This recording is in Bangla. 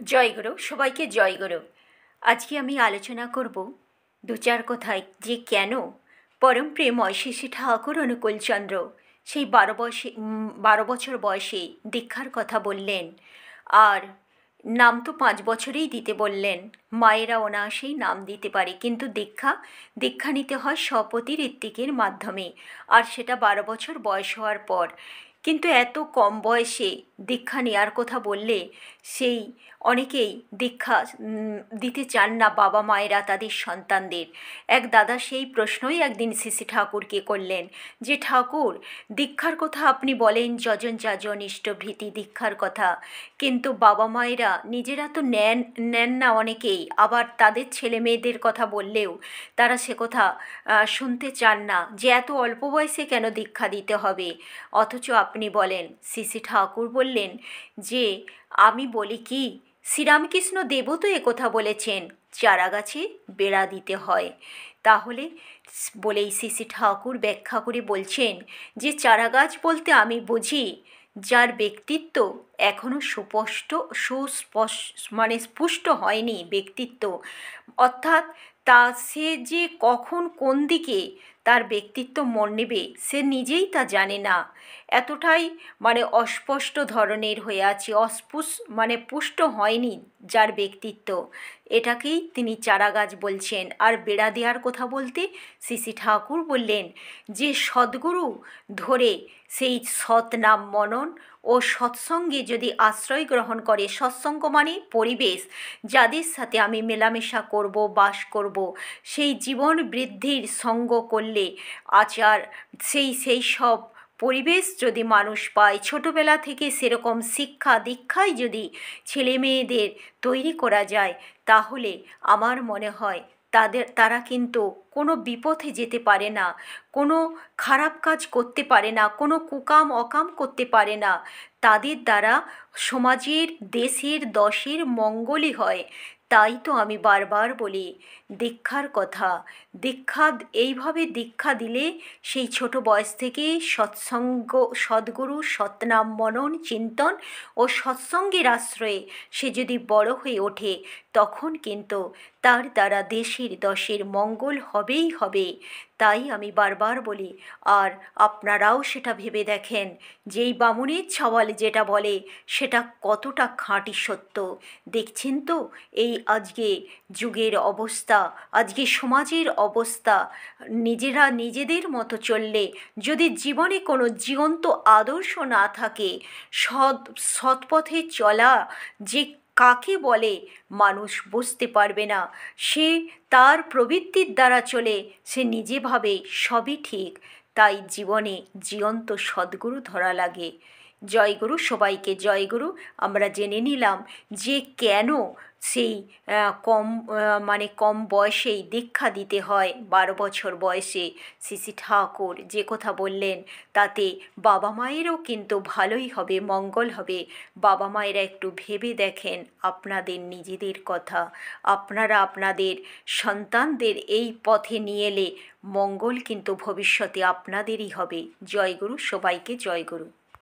জয়গুরু, সবাইকে জয়গুরু। আজকে আমি আলোচনা করব দু চার কথায় যে কেন পরম প্রেময় শ্রী শ্রী ঠাকুর অনুকূলচন্দ্র সেই 12 বছর বয়সে দীক্ষার কথা বললেন। আর নাম তো 5 বছরেই দিতে বললেন। মায়েরা অনায়াসেই নাম দিতে পারে, কিন্তু দীক্ষা নিতে হয় স্বপতি ঋত্বিকের মাধ্যমে, আর সেটা 12 বছর বয়স হওয়ার পর। কিন্তু এত কম বয়সে দীক্ষা নেওয়ার কথা বললে সেই অনেকেই দীক্ষা দিতে চান না বাবা মায়েরা তাদের সন্তানদের। এক দাদা সেই প্রশ্নই একদিন শ্রী ঠাকুরকে করলেন যে, ঠাকুর, দীক্ষার কথা আপনি বলেন যজন যাজন ইষ্টভৃতি দীক্ষার কথা, কিন্তু বাবা মায়েরা নিজেরা তো নেন না অনেকেই, আবার তাদের ছেলে মেয়েদের কথা বললেও তারা সে কথা শুনতে চান না যে এত অল্প বয়সে কেন দীক্ষা দিতে হবে। অথচ আপনি বলেন। শ্রী ঠাকুর বললেন যে, আমি বলি কি, শ্রীরামকৃষ্ণ দেবও তো একথা বলেছেন, চারা গাছে বেড়া দিতে হয়। তাহলে বলেই শ্রী ঠাকুর ব্যাখ্যা করে বলছেন যে, চারা গাছ বলতে আমি বুঝি যার ব্যক্তিত্ব এখনও স্পুষ্ট হয়নি ব্যক্তিত্ব, অর্থাৎ সে যে কখন কোন দিকে তার ব্যক্তিত্ব মন নেবে সে নিজেই তা জানে না, এতটাই অস্পষ্ট ধরনের হয়ে আছে, পুষ্ট হয়নি যার ব্যক্তিত্ব, এটাকেই তিনি চারাগাছ বলছেন। আর বেড়া দেওয়ার কথা বলতে শ্রী ঠাকুর বললেন যে সদ্গুরু ধরে সেই সৎ নাম মনন ও সৎসঙ্গে যদি আশ্রয় গ্রহণ করে, সৎসঙ্গ মানে পরিবেশ, যাদের সাথে আমি মেলামেশা করব, বাস করব, সেই জীবন বৃদ্ধির সঙ্গ করলে আচার সেই সব পরিবেশ যদি মানুষ পায়, ছোটোবেলা থেকে সেরকম শিক্ষা দীক্ষায় যদি ছেলে মেয়েদের তৈরি করা যায়, তাহলে আমার মনে হয় তারা কিন্তু কোনো বিপথে যেতে পারে না, কোনো খারাপ কাজ করতে পারে না, কোনো কুকাম অকাম করতে পারে না। তাদের দ্বারা সমাজের, দেশের, দশের মঙ্গলই হয়। তাই তো আমি বারবার বলি দীক্ষার কথা। এইভাবে দীক্ষা দিলে সেই ছোট বয়স থেকে সৎসঙ্গ, সদ্গুরু, সৎনাম মনন চিন্তন ও সৎসঙ্গের আশ্রয়ে সে যদি বড় হয়ে ওঠে, তখন কিন্তু তার দ্বারা দেশের দশের মঙ্গল হবেই হবে। তাই আমি বারবার বলি, আর আপনারাও সেটা ভেবে দেখেন, যেই বামুনের ছাওয়াল যেটা বলে সেটা কতটা খাঁটি সত্য। দেখছেন তো এই আজকে যুগের অবস্থা, আজকে সমাজের অবস্থা, নিজেরা নিজেদের মতো চললে, যদি জীবনে কোনো জীবন্ত আদর্শ না থাকে, সৎপথে চলা যে কাকে বলে মানুষ বুঝতে পারবে না। সে তার প্রবৃত্তির দ্বারা চলে, সে নিজে ভাবে সবই ঠিক। তাই জীবনে জীবন্ত সদ্গুরু ধরা লাগে। জয়গুরু, সবাইকে জয়গুরু। আমরা জেনে নিলাম যে কেন সেই কম বয়সেই দীক্ষা দিতে হয়। 12 বছর বয়সে শ্রী ঠাকুর যে কথা বললেন, তাতে বাবা মায়েরও কিন্তু ভালোই হবে, মঙ্গল হবে। বাবা মায়েরা একটু ভেবে দেখেন আপনাদের নিজেদের কথা, আপনারা আপনাদের সন্তানদের এই পথে নিয়ে এলে মঙ্গল কিন্তু ভবিষ্যতে আপনাদেরই হবে। জয়গুরু, সবাইকে জয়গুরু।